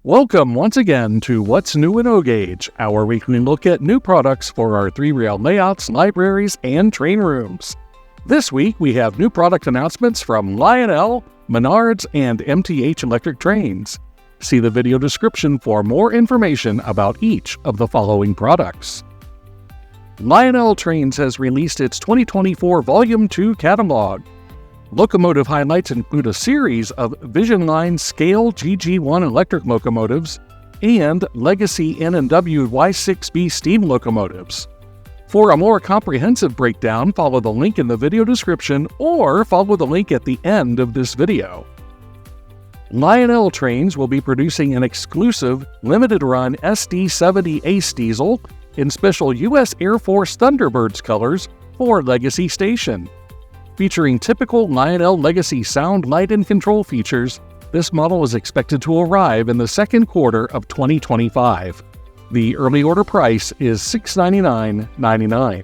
Welcome once again to What's New in O-Gauge, our weekly look at new products for our three-rail layouts, libraries, and train rooms. This week we have new product announcements from Lionel, Menards, and MTH electric trains. See the video description for more information about each of the following products. Lionel Trains has released its 2024 Volume 2 catalog. Locomotive highlights include a series of Vision Line Scale GG1 electric locomotives and Legacy N&W Y6B steam locomotives. For a more comprehensive breakdown, follow the link in the video description or follow the link at the end of this video. Lionel Trains will be producing an exclusive limited-run SD70 Ace diesel in special U.S. Air Force Thunderbirds colors for Legacy Station. Featuring typical Lionel Legacy sound, light, and control features, this model is expected to arrive in the second quarter of 2025. The early order price is $699.99.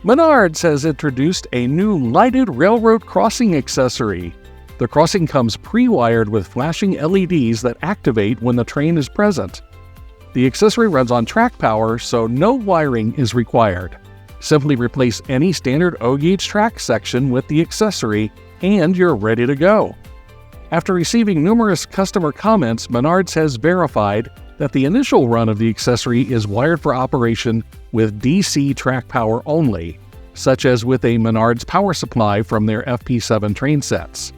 Menards has introduced a new lighted railroad crossing accessory. The crossing comes pre-wired with flashing LEDs that activate when the train is present. The accessory runs on track power, so no wiring is required. Simply replace any standard O-Gauge track section with the accessory, and you're ready to go. After receiving numerous customer comments, Menards has verified that the initial run of the accessory is wired for operation with DC track power only, such as with a Menards power supply from their FP7 train sets.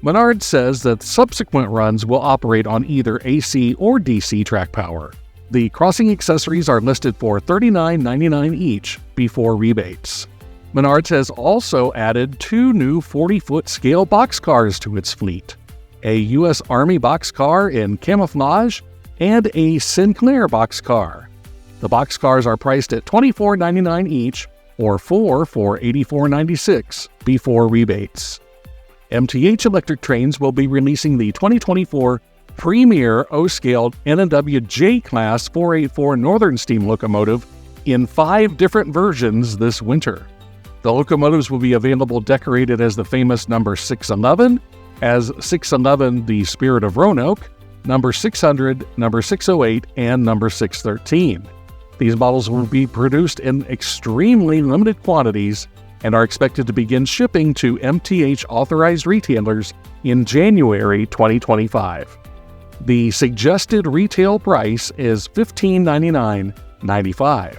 Menards says that subsequent runs will operate on either AC or DC track power. The crossing accessories are listed for $39.99 each before rebates. Menards has also added two new 40-foot scale boxcars to its fleet, a U.S. Army boxcar in camouflage and a Sinclair boxcar. The boxcars are priced at $24.99 each, or four for $84.96 before rebates. MTH electric trains will be releasing the 2024 Premier O-Scale N&W J-Class 484 Northern Steam locomotive in 5 different versions this winter. The locomotives will be available decorated as the famous number 611, as 611 the Spirit of Roanoke, number 600, number 608, and number 613. These models will be produced in extremely limited quantities and are expected to begin shipping to MTH authorized retailers in January 2025. The suggested retail price is $1599.95.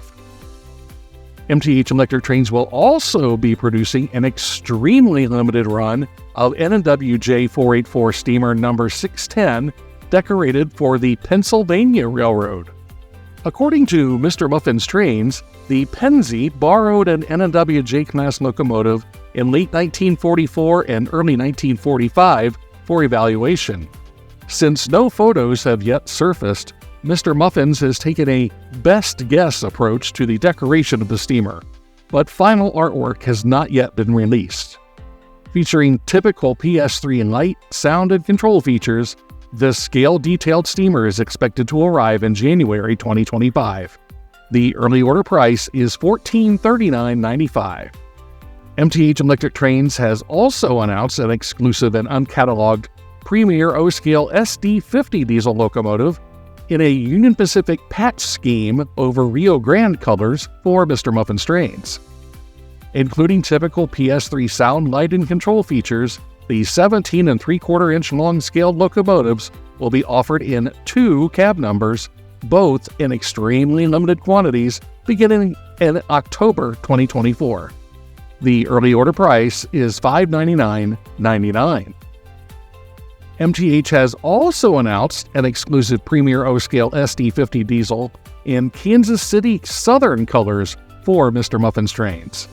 MTH electric trains will also be producing an extremely limited run of N&W J484 steamer number 610 decorated for the Pennsylvania Railroad. According to Mr. Muffin's Trains, the Pennsy borrowed an N&W J-Class locomotive in late 1944 and early 1945 for evaluation. Since no photos have yet surfaced, Mr. Muffins has taken a best guess approach to the decoration of the steamer, but final artwork has not yet been released. Featuring typical PS3 light, sound, and control features, this scale-detailed steamer is expected to arrive in January 2025. The early order price is $1439.95. MTH Electric Trains has also announced an exclusive and uncatalogued Premier O-Scale SD50 diesel locomotive in a Union Pacific patch scheme over Rio Grande colors for Mr. Muffin's Trains. Including typical PS3 sound, light, and control features, the 17 3/4-inch long scaled locomotives will be offered in 2 cab numbers, both in extremely limited quantities beginning in October 2024. The early order price is $599.99. MTH has also announced an exclusive Premier O-Scale SD50 diesel in Kansas City Southern colors for Mr. Muffin's Trains.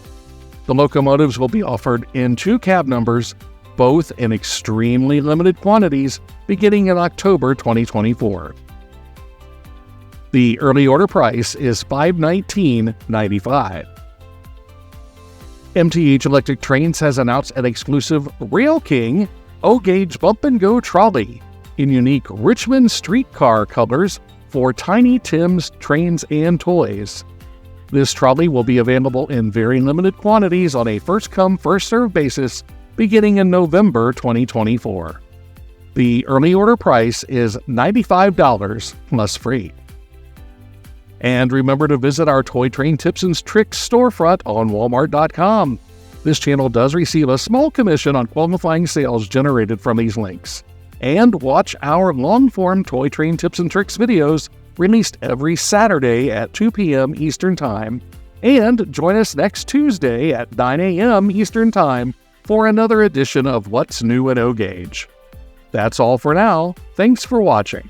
The locomotives will be offered in 2 cab numbers, both in extremely limited quantities beginning in October 2024. The early order price is $519.95. MTH Electric Trains has announced an exclusive Rail King O-Gauge Bump and Go trolley in unique Richmond streetcar colors for Tiny Tim's Trains and Toys. This trolley will be available in very limited quantities on a first-come, first-served basis beginning in November 2024. The early order price is $95 plus free. And remember to visit our Toy Train Tips and Tricks storefront on Walmart.com. This channel does receive a small commission on qualifying sales generated from these links. And watch our long-form Toy Train Tips and Tricks videos released every Saturday at 2 p.m. Eastern Time. And join us next Tuesday at 9 a.m. Eastern Time for another edition of What's New at O Gauge. That's all for now. Thanks for watching.